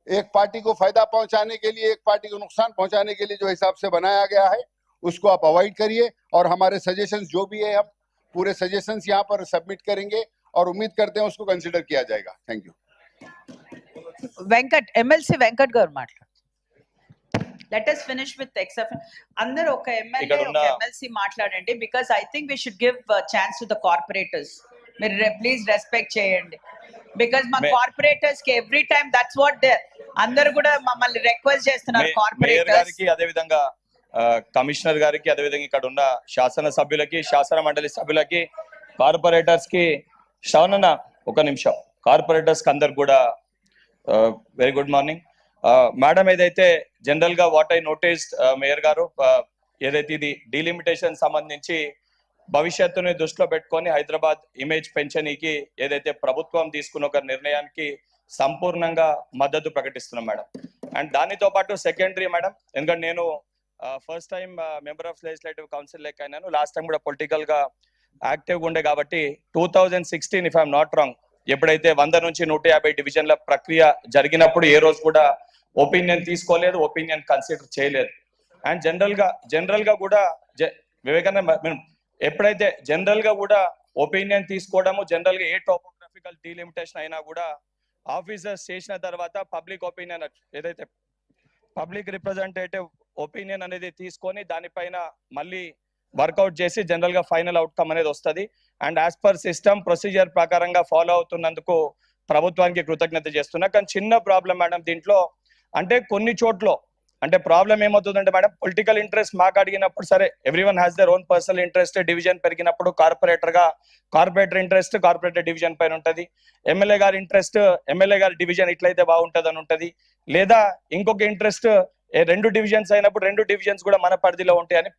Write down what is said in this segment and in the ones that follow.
एक पार्टी को फायदा पहुंचाने के लिए, एक पार्टी को नुकसान पहुंचाने के लिए जो हिसाब से बनाया गया है उसको आप अवॉइड करिए। और हमारे सजेशंस जो भी है हम पूरे सजेशंस यहाँ पर सबमिट करेंगे और उम्मीद करते हैं उसको कंसिडर किया जाएगा। Thank you. Venkat MLC Venkat గారు మాట్లాడు. Let us finish with XF. అందరూ ఒక ఎమ్మెల్యే ఒక ఎమ్మెల్సీ మాట్లాడండి, because I think we should give chance to the corporators. మీరు ప్లీజ్ రెస్పెక్ట్ చేయండి, బికాజ్ మా కార్పొరేటర్స్ కి every time that's what they అందరూ కూడా మమ్మల్ని రిక్వెస్ట్ చేస్తున్నారు. కార్పొరేటర్స్ కి అదే విధంగా కమిషనర్ గారికి, అదే విధంగా ఇక్కడ ఉన్న శాసన సభ్యులకి, శాసన మండలి సభ్యులకి, కార్పొరేటర్స్ కి, శ్రవణన్న ఒక నిమిషం, కార్పొరేటర్స్ కి అందరు కూడా వెరీ గుడ్ మార్నింగ్. మేడం, ఏదైతే జనరల్ గా వాట్ ఐ నోటీస్డ్ మేయర్ గారు, ఏదైతే ఇది డీలిమిటేషన్ సంబంధించి భవిష్యత్తుని దృష్టిలో పెట్టుకొని హైదరాబాద్ ఇమేజ్ పెంచనీకి ఏదైతే ప్రభుత్వం తీసుకున్న ఒక నిర్ణయానికి సంపూర్ణంగా మద్దతు ప్రకటిస్తున్నాం మేడం. అండ్ దానితో పాటు సెకండరీ మేడం, ఎందుకంటే నేను first time member of legislative council లెక్క అయినాను, లాస్ట్ టైం కూడా పొలిటికల్ గా యాక్టివ్ గా ఉండే కాబట్టి 2016 ఇఫ్ ఐఎమ్ నాట్ రాంగ్, ఎప్పుడైతే 100 నుంచి 150 డివిజన్ల ప్రక్రియ జరిగినప్పుడు ఏ రోజు కూడా ఒపీనియన్ తీసుకోలేదు, ఒపీనియన్ కన్సిడర్ చేయలేదు. అండ్ జనరల్ గా కూడా వివేకానంద ఎప్పుడైతే జనరల్ గా కూడా ఒపీనియన్ తీసుకోవడము, జనరల్ గా ఏ టోపోగ్రఫికల్ డీలిమిటేషన్ అయినా కూడా ఆఫీసర్స్ చేసిన తర్వాత పబ్లిక్ ఒపీనియన్, ఏదైతే పబ్లిక్ రిప్రజెంటేటివ్ ఒపీనియన్ అనేది తీసుకొని దానిపైన మళ్ళీ వర్కౌట్ చేసి జనరల్ గా ఫైనల్ అవుట్కమ్ అనేది వస్తుంది. And as per system procedure ప్రకారంగా ఫాలో అవుతున్నందుకు ప్రభుత్వానికి కృతజ్ఞత చేస్తున్నా. కానీ చిన్న ప్రాబ్లం మేడం దీంట్లో, అంటే కొన్ని చోట్ల అంటే ప్రాబ్లం ఏమవుతుందంటే మేడం, పొలిటికల్ ఇంట్రెస్ట్ మాకు అడిగినప్పుడు సరే everyone has their own personal interest, division పెరిగినప్పుడు కార్పొరేటర్ ఇంట్రెస్ట్ కార్పొరేటర్ డివిజన్ పైన ఉంటది, ఎమ్మెల్యే గారి ఇంట్రెస్ట్ ఎమ్మెల్యే గారి డివిజన్ ఇట్లయితే బాగుంటది అని ఉంటది, లేదా ఇంకొక ఇంట్రెస్ట్ 2 డివిజన్స్ అయినప్పుడు 2 డివిజన్స్ కూడా మన పరిధిలో ఉంటాయని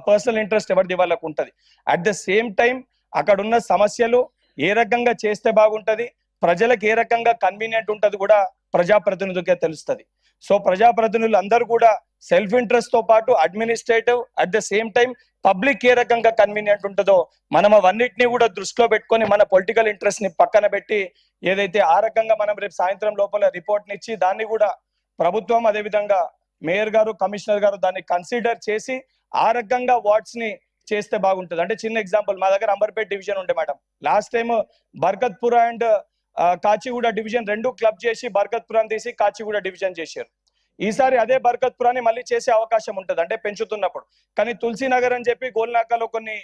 పర్సనల్ ఇంట్రెస్ట్ ఎవరిది వాళ్ళకు ఉంటది. అట్ ద సేమ్ టైం అక్కడ ఉన్న సమస్యలు ఏ రకంగా చేస్తే బాగుంటది, ప్రజలకు ఏ రకంగా కన్వీనియంట్ ఉంటది కూడా ప్రజాప్రతినిధులకే తెలుస్తుంది. సో ప్రజాప్రతినిధులు అందరూ కూడా సెల్ఫ్ ఇంట్రెస్ట్ తో పాటు administrative, at the same time public ఏ రకంగా కన్వీనియంట్ ఉంటుందో మనం అవన్నిటిని కూడా దృష్టిలో పెట్టుకొని మన పొలిటికల్ ఇంట్రెస్ట్ ని పక్కన పెట్టి ఏదైతే ఆ రకంగా మనం రేపు సాయంత్రం లోపల రిపోర్ట్ నిచ్చి దాన్ని కూడా ప్రభుత్వం, అదే విధంగా మేయర్ గారు, కమిషనర్ గారు దాన్ని కన్సిడర్ చేసి ఆ రకంగా వార్డ్స్ ని చేస్తే బాగుంటుంది. అంటే చిన్న ఎగ్జాంపుల్, మా దగ్గర అంబర్పేట్ డివిజన్ ఉండే madam, last time Barkatpura and Kachiguda division 2 club చేసి బర్కత్పురాన్ని తీసి కాచిగూడ డివిజన్ చేశారు. ఈసారి అదే బర్కత్పురాన్ని మళ్ళీ చేసే అవకాశం ఉంటుంది, అంటే పెంచుతున్నప్పుడు. కానీ తులసీనగర్ అని చెప్పి గోల్నాకాలో కొన్ని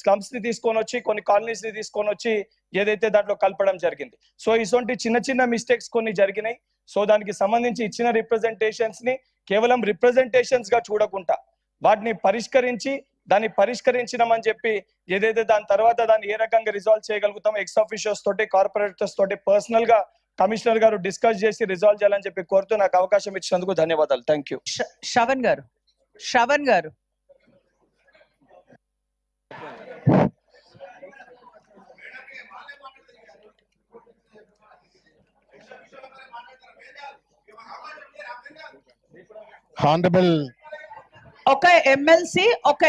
స్లమ్స్ ని తీసుకొని వచ్చి, కొన్ని కాలనీస్ ని తీసుకొని వచ్చి ఏదైతే దాంట్లో కలపడం జరిగింది. సో ఇటువంటి చిన్న చిన్న మిస్టేక్స్ కొన్ని జరిగినాయి. సో దానికి సంబంధించి ఇచ్చిన రిప్రజెంటేషన్స్ ని కేవలం రిప్రజెంటేషన్స్ గా చూడకుండా వాటిని పరిష్కరించినామని చెప్పి ఏదైతే దాని తర్వాత దాన్ని ఏ రకంగా రిజాల్వ్ చేయగలుగుతామో ఎక్స్ ఆఫీషియల్స్ తోటి, కార్పొరేటర్స్ తోటి పర్సనల్ గా కమిషనర్ గారు డిస్కస్ చేసి రిజాల్వ్ చేయాలని చెప్పి కోరుతూ నాకు అవకాశం ఇచ్చినందుకు ధన్యవాదాలు. Thank you. శ్రవణ్ గారు హానరబుల్ ఒక ఎమ్మెల్సీ ఒక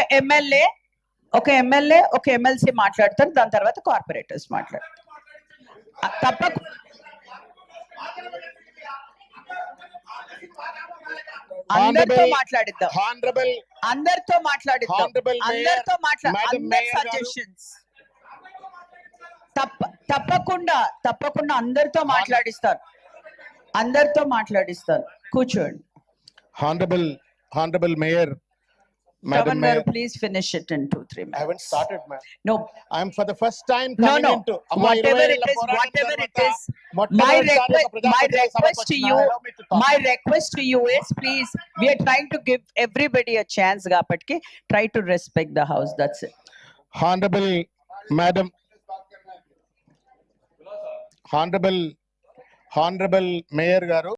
ఎమ్మెల్సీ మాట్లాడతారు, దాని తర్వాత కార్పొరేటర్స్ మాట్లాడతారు. తప్పకుండా అందరితో మాట్లాడిద్దాం, సజెషన్స్ తప్పకుండా అందరితో మాట్లాడిస్తారు. కూర్చోండి. Honorable Mayor, Madam Mayor, please finish it in 2-3 minutes. I haven't started, ma'am. No, I am for the first time coming into whatever it is, my request to you is, please, we are trying to give everybody a chance, kapatki try to respect the house, that's it. Honorable Madam, Honorable Mayor garu,